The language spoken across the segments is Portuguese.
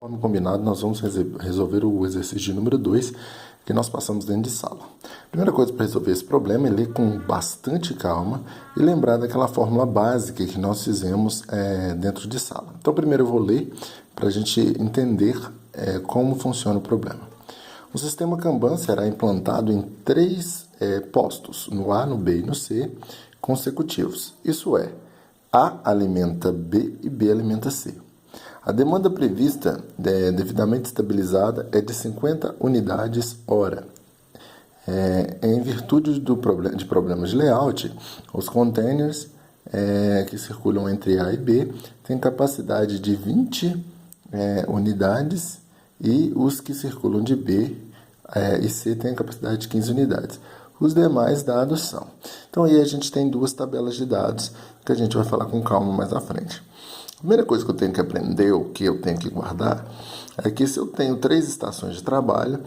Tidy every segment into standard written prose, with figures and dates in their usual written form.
Como combinado, nós vamos resolver o exercício de número 2 que nós passamos dentro de sala. Primeira coisa para resolver esse problema é ler com bastante calma e lembrar daquela fórmula básica que nós fizemos dentro de sala. Então, primeiro eu vou ler para a gente entender como funciona o problema. O sistema Kanban será implantado em 3 postos, no A, no B e no C, consecutivos. Isso é, A alimenta B e B alimenta C. A demanda prevista, devidamente estabilizada, é de 50 unidades hora. Em virtude de problemas de layout, os containers que circulam entre A e B têm capacidade de 20 unidades e os que circulam de B e C têm capacidade de 15 unidades. Os demais dados são. Então aí a gente tem 2 tabelas de dados que a gente vai falar com calma mais à frente. A primeira coisa que eu tenho que aprender, ou que eu tenho que guardar, é que se eu tenho 3 estações de trabalho,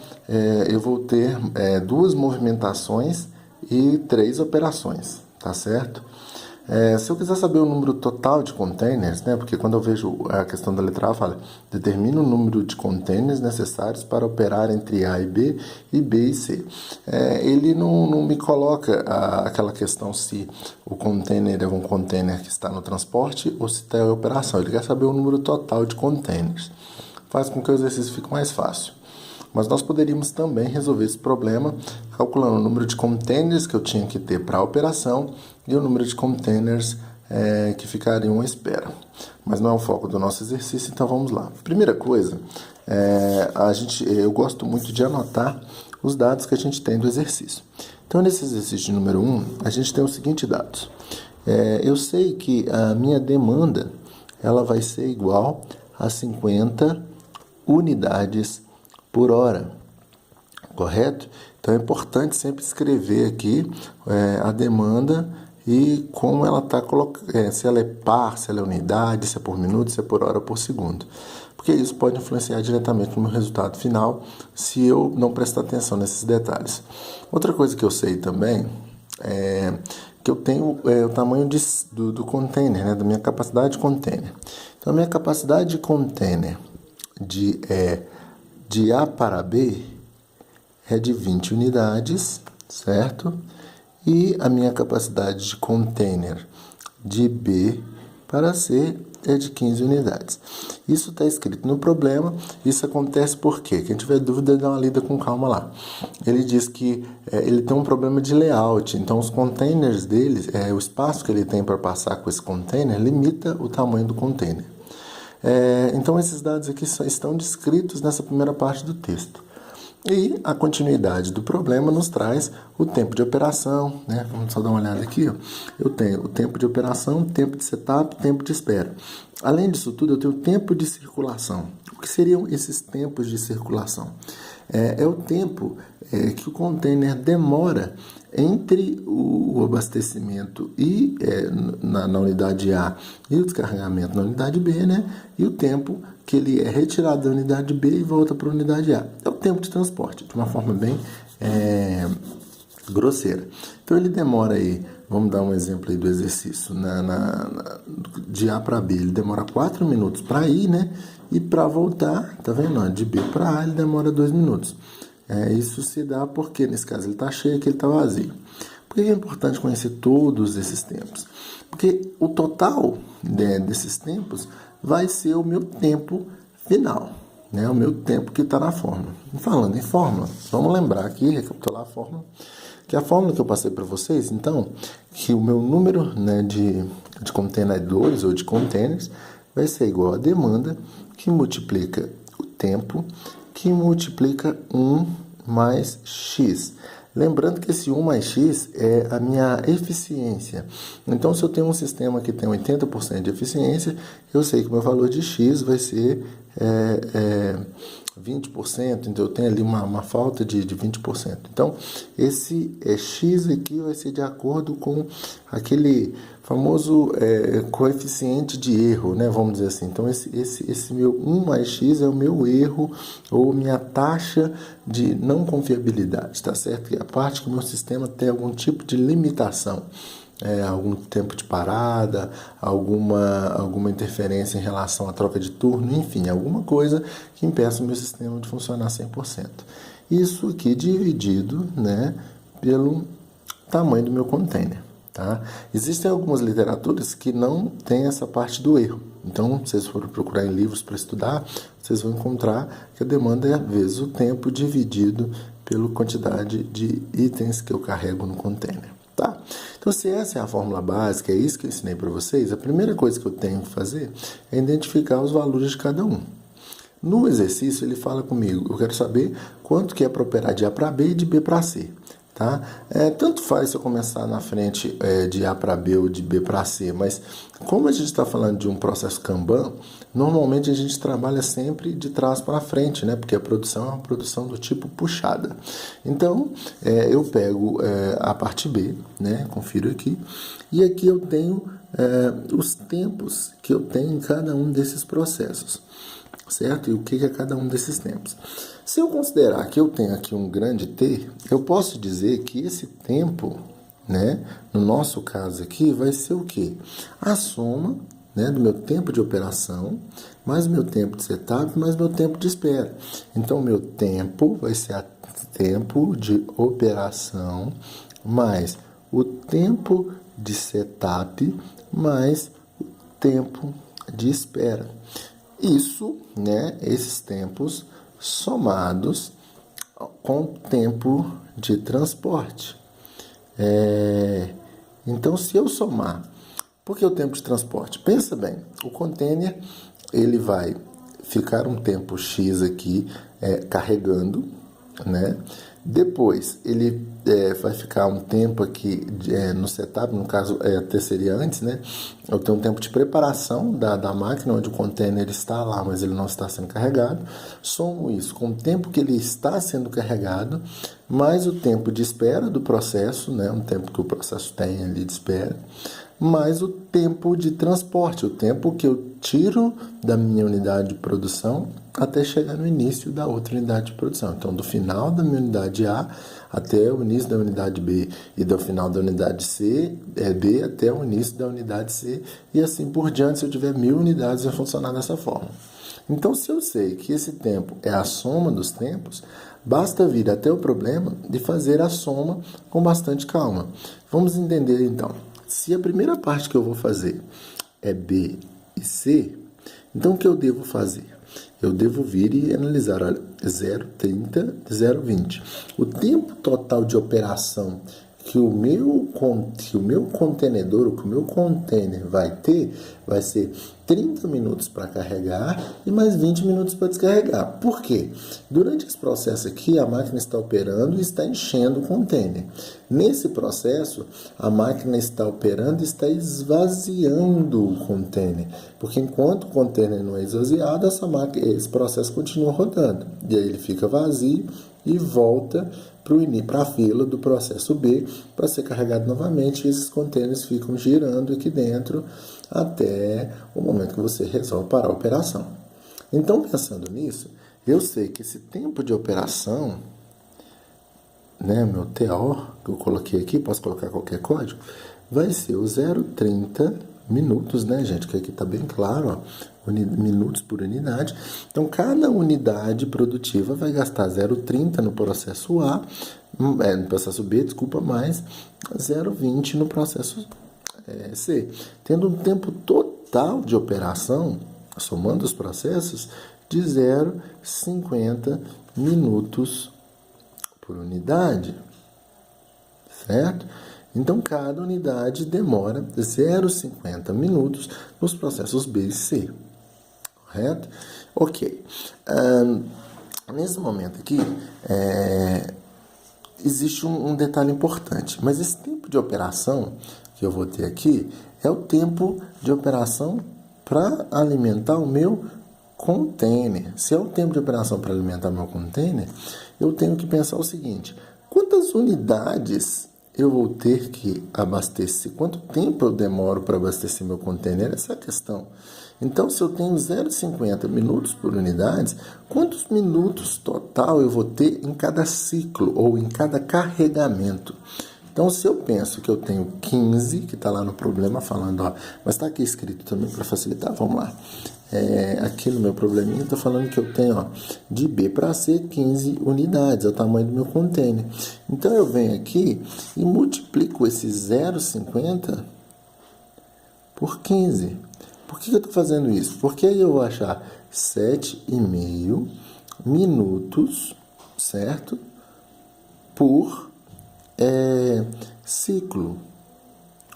eu vou ter 2 movimentações e 3 operações, tá certo? Se eu quiser saber o número total de containers, né, porque quando eu vejo a questão da letra A, fala, determina o número de containers necessários para operar entre A e B e C. Ele não me coloca aquela questão se o container é um container que está no transporte ou se está em operação. Ele quer saber o número total de containers. Faz com que o exercício fique mais fácil. Mas nós poderíamos também resolver esse problema calculando o número de containers que eu tinha que ter para a operação e o número de containers que ficariam à espera. Mas não é o foco do nosso exercício, então vamos lá. Primeira coisa, eu gosto muito de anotar os dados que a gente tem do exercício. Então, nesse exercício de número 1, a gente tem os seguintes dados. Eu sei que a minha demanda ela vai ser igual a 50 unidades por hora, correto? Então é importante sempre escrever aqui a demanda e como ela está colocada, se ela é par, se ela é unidade, se é por minuto, se é por hora ou por segundo. Porque isso pode influenciar diretamente no meu resultado final se eu não prestar atenção nesses detalhes. Outra coisa que eu sei também é que eu tenho o tamanho do container, né, da minha capacidade de container. Então a minha capacidade de container de A para B é de 20 unidades, certo? E a minha capacidade de container de B para C é de 15 unidades. Isso está escrito no problema. Isso acontece por quê? Quem tiver dúvida, dá uma lida com calma lá. Ele diz que ele tem um problema de layout. Então, os containers dele, o espaço que ele tem para passar com esse container, limita o tamanho do container. Então, esses dados aqui estão descritos nessa primeira parte do texto. E a continuidade do problema nos traz o tempo de operação, né? Vamos só dar uma olhada aqui, ó. Eu tenho o tempo de operação, tempo de setup, tempo de espera. Além disso tudo, eu tenho o tempo de circulação. O que seriam esses tempos de circulação? É o tempo que o container demora entre o abastecimento na unidade A e o descarregamento na unidade B, né? E o tempo que ele é retirado da unidade B e volta para a unidade A. É o tempo de transporte, de uma forma bem grosseira. Então ele demora aí, vamos dar um exemplo aí do exercício, de A para B, ele demora 4 minutos para ir, né? E para voltar, tá vendo? De B para A ele demora 2 minutos. Isso se dá porque, nesse caso, ele está cheio e aqui ele está vazio. Por que é importante conhecer todos esses tempos? Porque o total desses tempos vai ser o meu tempo final, né? O meu tempo que está na fórmula. Falando em fórmula, vamos lembrar aqui, recapitular a fórmula, que a fórmula que eu passei para vocês, então, que o meu número, né, de contenedores ou de containers vai ser igual a demanda, que multiplica o tempo, que multiplica 1 mais x. Lembrando que esse 1 mais x é a minha eficiência. Então, se eu tenho um sistema que tem 80% de eficiência, eu sei que o meu valor de x vai ser 20%. Então, eu tenho ali uma falta de 20%. Então, esse x aqui vai ser de acordo com aquele famoso coeficiente de erro, né? Vamos dizer assim. Então, esse meu 1 mais x é o meu erro ou minha taxa de não confiabilidade, tá certo? É a parte que o meu sistema tem algum tipo de limitação. algum tempo de parada, alguma interferência em relação à troca de turno, enfim, alguma coisa que impeça o meu sistema de funcionar 100%. Isso aqui dividido, né, pelo tamanho do meu container. Tá? Existem algumas literaturas que não têm essa parte do erro. Então, se vocês forem procurar em livros para estudar, vocês vão encontrar que a demanda é vezes o tempo dividido pela quantidade de itens que eu carrego no container. Tá? Então, se essa é a fórmula básica, é isso que eu ensinei para vocês, a primeira coisa que eu tenho que fazer é identificar os valores de cada um. No exercício, ele fala comigo, eu quero saber quanto que é para operar de A para B e de B para C. Tá? Tanto faz se eu começar na frente de A para B ou de B para C, mas como a gente está falando de um processo Kanban, normalmente a gente trabalha sempre de trás para frente, né? Porque a produção é uma produção do tipo puxada. Então, eu pego a parte B, né? Confiro aqui, e aqui eu tenho os tempos que eu tenho em cada um desses processos. Certo? E o que é cada um desses tempos? Se eu considerar que eu tenho aqui um grande T, eu posso dizer que esse tempo, né, no nosso caso aqui, vai ser o quê? A soma, né, do meu tempo de operação, mais meu tempo de setup, mais meu tempo de espera. Então, meu tempo vai ser o tempo de operação, mais o tempo de setup, mais o tempo de espera. Isso, né, esses tempos somados com o tempo de transporte. Então, se eu somar, por que o tempo de transporte? Pensa bem, o container ele vai ficar um tempo X aqui carregando, né? Depois ele vai ficar um tempo aqui no setup, no caso até seria antes, né? Eu tenho um tempo de preparação da máquina, onde o container está lá, mas ele não está sendo carregado. Somo isso com o tempo que ele está sendo carregado, mais o tempo de espera do processo, né? Um tempo que o processo tem ali de espera, mais o tempo de transporte, o tempo que eu tiro da minha unidade de produção até chegar no início da outra unidade de produção. Então, do final da minha unidade A até o início da unidade B, e do final da unidade B até o início da unidade C, e assim por diante. Se eu tiver 1000 unidades, vai funcionar dessa forma. Então, se eu sei que esse tempo é a soma dos tempos, basta vir até o problema de fazer a soma com bastante calma. Vamos entender então. Se a primeira parte que eu vou fazer é B e C, então o que eu devo fazer? Eu devo vir e analisar, olha, 0,30, 0,20. O tempo total de operação que o meu contenedor, que o meu container vai ter, vai ser 30 minutos para carregar e mais 20 minutos para descarregar. Por quê? Durante esse processo aqui, a máquina está operando e está enchendo o container. Nesse processo, a máquina está operando e está esvaziando o container. Porque enquanto o container não é esvaziado, esse processo continua rodando. E aí ele fica vazio e volta para a fila do processo B para ser carregado novamente, e esses containers ficam girando aqui dentro até o momento que você resolve parar a operação. Então, pensando nisso, eu sei que esse tempo de operação, né, meu TO, que eu coloquei aqui, posso colocar qualquer código, vai ser o 0,30 minutos, né, gente? Que aqui está bem claro, ó, minutos por unidade. Então, cada unidade produtiva vai gastar 0,30 no processo A, no processo B, desculpa, mais 0,20 no processo C. Tendo um tempo total de operação, somando os processos, de 0,50 minutos por unidade, certo? Então, cada unidade demora 0,50 minutos nos processos B e C, correto? Ok. Nesse momento aqui, existe um detalhe importante, mas esse tempo de operação que eu vou ter aqui é o tempo de operação para alimentar o meu container. Se é o tempo de operação para alimentar o meu container, eu tenho que pensar o seguinte: quantas unidades eu vou ter que abastecer? Quanto tempo eu demoro para abastecer meu container? Essa é a questão. Então, se eu tenho 0,50 minutos por unidade, quantos minutos total eu vou ter em cada ciclo ou em cada carregamento? Então, se eu penso que eu tenho 15, que está lá no problema falando, ó, mas está aqui escrito também para facilitar, vamos lá. Aqui no meu probleminha está falando que eu tenho, ó, de B para C 15 unidades, é o tamanho do meu container. Então, eu venho aqui e multiplico esse 0,50 por 15. Por que eu estou fazendo isso? Porque aí eu vou achar 7,5 minutos, certo? Por ciclo.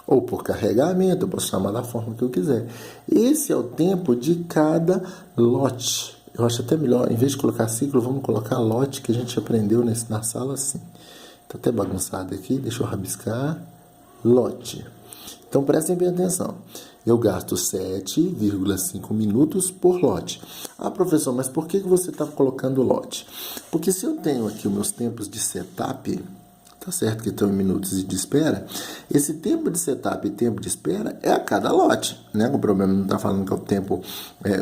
Ou por carregamento, eu posso chamar da forma que eu quiser. Esse é o tempo de cada lote. Eu acho até melhor, em vez de colocar ciclo, vamos colocar lote, que a gente aprendeu na sala assim. Está até bagunçado aqui, deixa eu rabiscar. Lote. Então, prestem bem atenção. Eu gasto 7,5 minutos por lote. Ah, professor, mas por que você está colocando lote? Porque se eu tenho aqui os meus tempos de setup, tá certo que estão em minutos de espera, esse tempo de setup e tempo de espera é a cada lote, né? O problema não está falando que é o tempo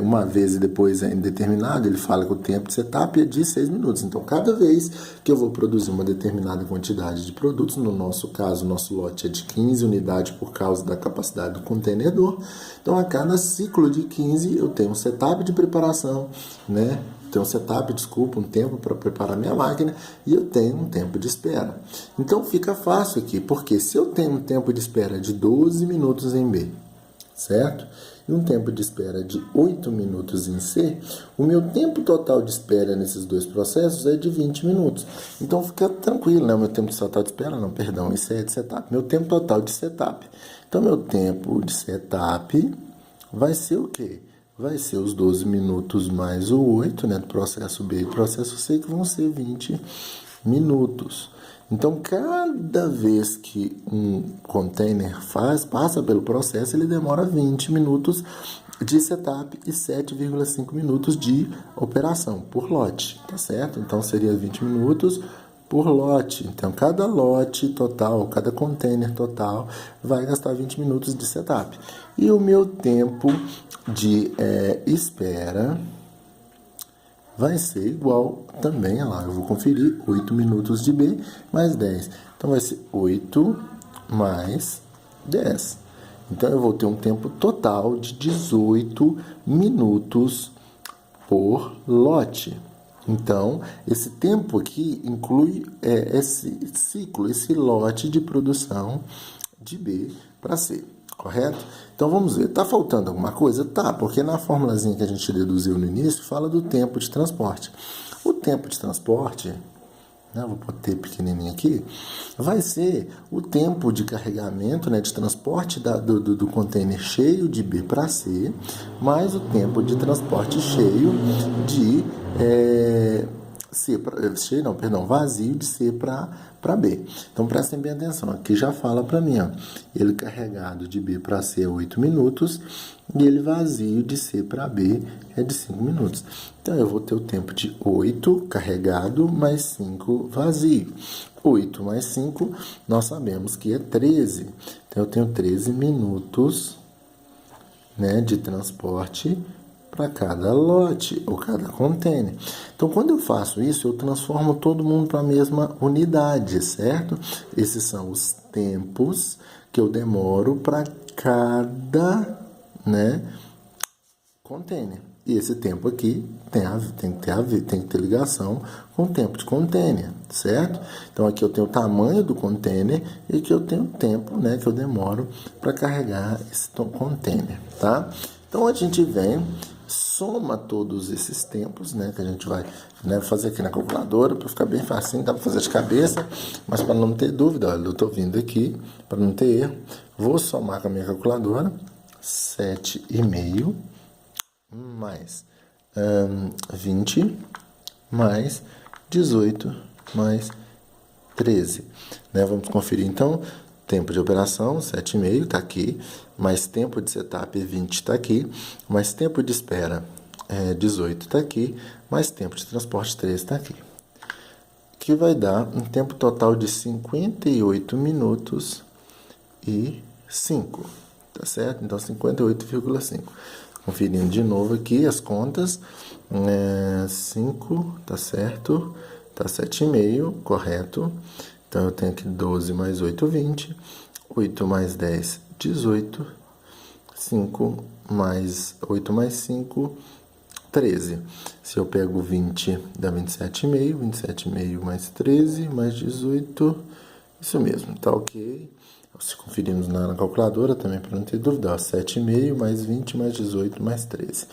uma vez e depois é indeterminado, ele fala que o tempo de setup é de 6 minutos. Então, cada vez que eu vou produzir uma determinada quantidade de produtos, no nosso caso, o nosso lote é de 15 unidades por causa da capacidade do contenedor, então a cada ciclo de 15 eu tenho um setup de preparação, né? Tenho um setup, um tempo para preparar minha máquina e eu tenho um tempo de espera. Então fica fácil aqui, porque se eu tenho um tempo de espera de 12 minutos em B, certo? E um tempo de espera de 8 minutos em C, o meu tempo total de espera nesses dois processos é de 20 minutos. Então fica tranquilo, né? Meu tempo total de espera, não, perdão, isso é de setup. Meu tempo total de setup. Então meu tempo de setup vai ser o quê? Vai ser os 12 minutos mais o 8, né, do processo B e processo C, que vão ser 20 minutos. Então, cada vez que um container passa pelo processo, ele demora 20 minutos de setup e 7,5 minutos de operação por lote, tá certo? Então, seria 20 minutos por lote. Então, cada lote total, cada container total vai gastar 20 minutos de setup. E o meu tempo de espera vai ser igual também, olha lá, eu vou conferir, 8 minutos de B mais 10. Então, vai ser 8 mais 10. Então, eu vou ter um tempo total de 18 minutos por lote. Então, esse tempo aqui inclui esse ciclo, esse lote de produção de B para C, correto? Então, vamos ver. Está faltando alguma coisa? Tá, porque na formulazinha que a gente deduziu no início, fala do tempo de transporte. O tempo de transporte, né, vou botar pequenininho aqui, vai ser o tempo de carregamento, né, de transporte do container cheio de B para C, mais o tempo de transporte cheio de vazio de C para B. Então, prestem bem atenção. Aqui já fala para mim, ó, ele carregado de B para C é 8 minutos e ele vazio de C para B é de 5 minutos. Então, eu vou ter o tempo de 8 carregado mais 5 vazio. 8 mais 5, nós sabemos que é 13. Então, eu tenho 13 minutos, né, de transporte para cada lote ou cada container. Então, quando eu faço isso, eu transformo todo mundo para a mesma unidade, certo? Esses são os tempos que eu demoro para cada, né, container. E esse tempo aqui tem que ter ligação com o tempo de container, certo? Então, aqui eu tenho o tamanho do container e aqui eu tenho o tempo, né, que eu demoro para carregar esse container, tá? Então, a gente vem, soma todos esses tempos, né, que a gente vai, né, fazer aqui na calculadora, para ficar bem facinho, dá para fazer de cabeça, mas para não ter dúvida, olha, eu estou vindo aqui, para não ter erro, vou somar com a minha calculadora, 7,5 mais 20 mais 18 mais 13. Né? Vamos conferir então. Tempo de operação, 7,5 está aqui, mais tempo de setup, 20 está aqui, mais tempo de espera, 18 está aqui, mais tempo de transporte, 13 está aqui. Que vai dar um tempo total de 58 minutos e 5, tá certo? Então, 58,5. Conferindo de novo aqui as contas, 5, tá certo? Tá 7,5, correto. Então, eu tenho aqui 12 mais 8, 20. 8 mais 10, 18. 5 mais 8 mais 5, 13. Se eu pego 20, dá 27,5. 27,5 mais 13, mais 18. Isso mesmo, tá ok. Se conferirmos na calculadora também, para não ter dúvida, 7,5 mais 20 mais 18 mais 13.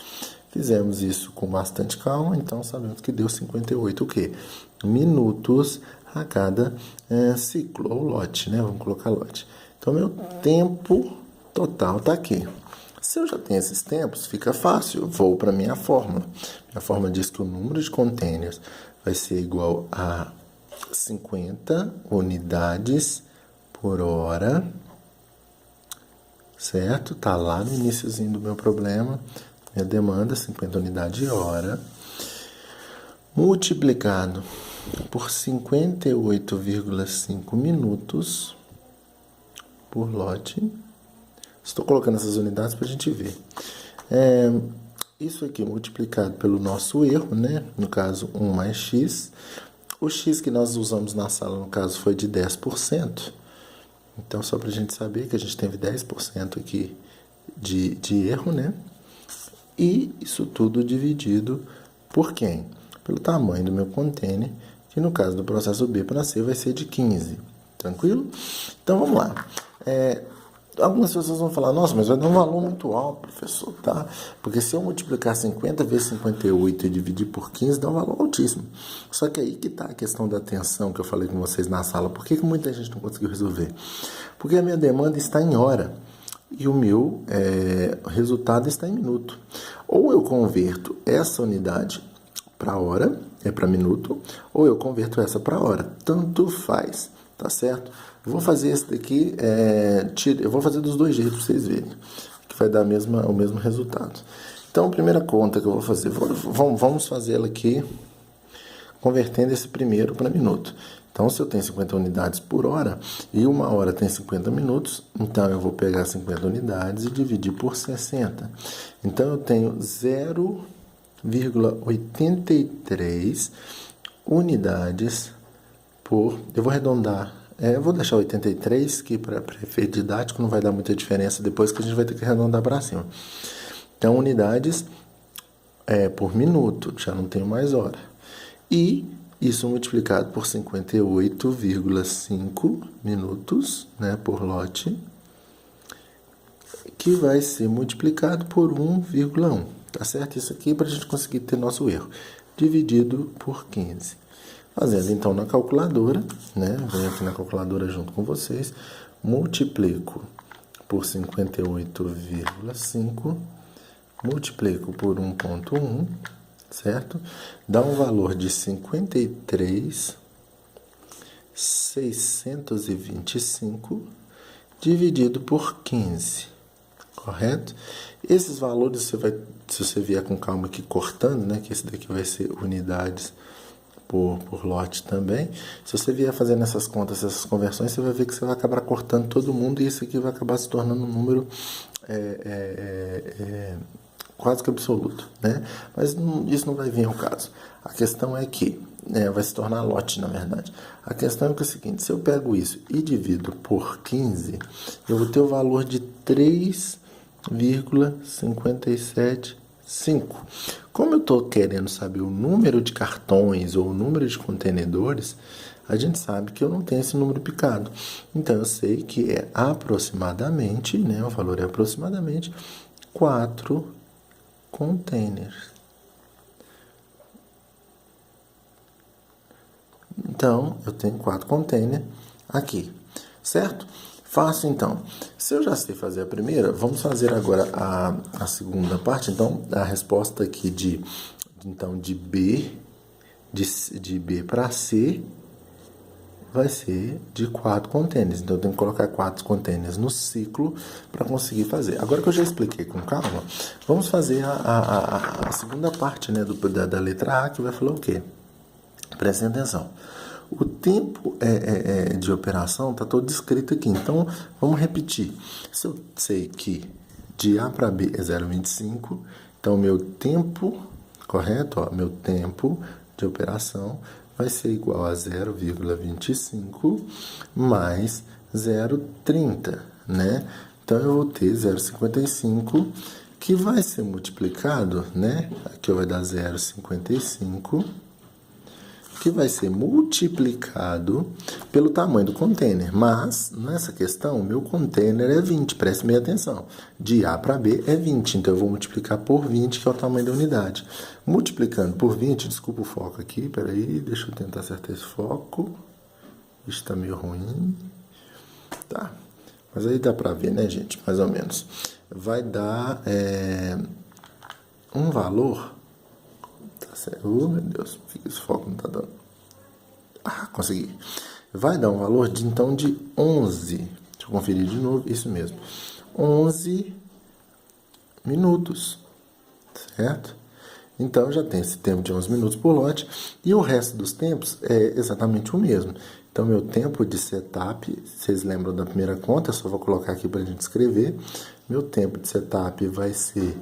Fizemos isso com bastante calma, então sabemos que deu 58 o quê? Minutos a cada ciclo, ou lote, né? Vamos colocar lote. Então, meu tempo total está aqui. Se eu já tenho esses tempos, fica fácil. Eu vou para a minha fórmula. Minha fórmula diz que o número de containers vai ser igual a 50 unidades por hora, certo? Tá lá no iniciozinho do meu problema. Minha demanda, 50 unidades hora, multiplicado por 58,5 minutos por lote. Estou colocando essas unidades para a gente ver. Isso aqui multiplicado pelo nosso erro, né? No caso, 1 mais x. O x que nós usamos na sala, no caso, foi de 10%. Então, só para a gente saber que a gente teve 10% aqui de erro, né? E isso tudo dividido por quem? Pelo tamanho do meu container, que no caso do processo B para C vai ser de 15. Tranquilo? Então, vamos lá. Algumas pessoas vão falar, nossa, mas vai dar um valor muito alto, professor, tá? Porque se eu multiplicar 50 vezes 58 e dividir por 15, dá um valor altíssimo. Só que aí que tá a questão da atenção que eu falei com vocês na sala. Por que muita gente não conseguiu resolver? Porque a minha demanda está em hora e o meu resultado está em minuto. Ou eu converto essa unidade para hora, para minuto, ou eu converto essa para hora. Tanto faz, tá certo? Eu vou fazer esse daqui, eu vou fazer dos dois jeitos para vocês verem, que vai dar o mesmo resultado. Então, a primeira conta que eu vou fazer, vamos fazer ela aqui, convertendo esse primeiro para minuto. Então, se eu tenho 50 unidades por hora, e uma hora tem 50 minutos, então eu vou pegar 50 unidades e dividir por 60. Então, eu tenho 0,83 unidades por... Eu vou arredondar. Eu vou deixar 83, que para efeito didático não vai dar muita diferença depois, que a gente vai ter que arredondar para cima. Então, unidades por minuto, já não tenho mais hora. E isso multiplicado por 58,5 minutos, né, por lote, que vai ser multiplicado por 1,1. Tá certo? Isso aqui para a gente conseguir ter nosso erro. Dividido por 15. Fazendo então na calculadora, né? Venho aqui na calculadora junto com vocês, multiplico por 58,5, multiplico por 1,1, certo? Dá um valor de 53,625 dividido por 15, correto? Esses valores você vai, se você vier com calma aqui cortando, né? Que esse daqui vai ser unidades por lote também. Se você vier fazendo essas contas, essas conversões, você vai ver que você vai acabar cortando todo mundo e isso aqui vai acabar se tornando um número quase que absoluto, né? Mas isso não vai vir ao caso. A questão é que vai se tornar lote, na verdade. A questão é que é o seguinte, se eu pego isso e divido por 15, eu vou ter o valor de 3,575. Como eu estou querendo saber o número de cartões ou o número de contenedores, a gente sabe que eu não tenho esse número picado. Então, eu sei que é aproximadamente, né, o valor é aproximadamente 4 containers. Então, eu tenho 4 containers aqui, certo? Fácil, então. Se eu já sei fazer a primeira, vamos fazer agora a segunda parte. Então, a resposta aqui de B para C vai ser de 4 containers. Então, eu tenho que colocar 4 containers no ciclo para conseguir fazer. Agora que eu já expliquei com calma, vamos fazer a segunda parte, né, da letra A, que vai falar o quê? Prestem atenção. O tempo de operação está todo descrito aqui. Então, vamos repetir. Se eu sei que de A para B é 0,25, então meu tempo, correto? Meu tempo de operação vai ser igual a 0,25 mais 0,30, né? Então, eu vou ter 0,55, que vai ser multiplicado, né? Aqui vai dar 0,55, que vai ser multiplicado pelo tamanho do container. Mas, nessa questão, meu container é 20, preste bem atenção. De A para B é 20, então eu vou multiplicar por 20, que é o tamanho da unidade. Multiplicando por 20, desculpa o foco aqui, peraí, deixa eu tentar acertar esse foco. Isso tá meio ruim. Tá, mas aí dá para ver, né, gente? Mais ou menos. Vai dar um valor... Oh, meu Deus, por que esse foco não tá dando? Ah, consegui. Vai dar um valor de, então, de 11. Deixa eu conferir de novo, isso mesmo. 11 minutos, certo? Então, já tem esse tempo de 11 minutos por lote. E o resto dos tempos é exatamente o mesmo. Então, meu tempo de setup, vocês lembram da primeira conta? Eu só vou colocar aqui para a gente escrever. Meu tempo de setup vai ser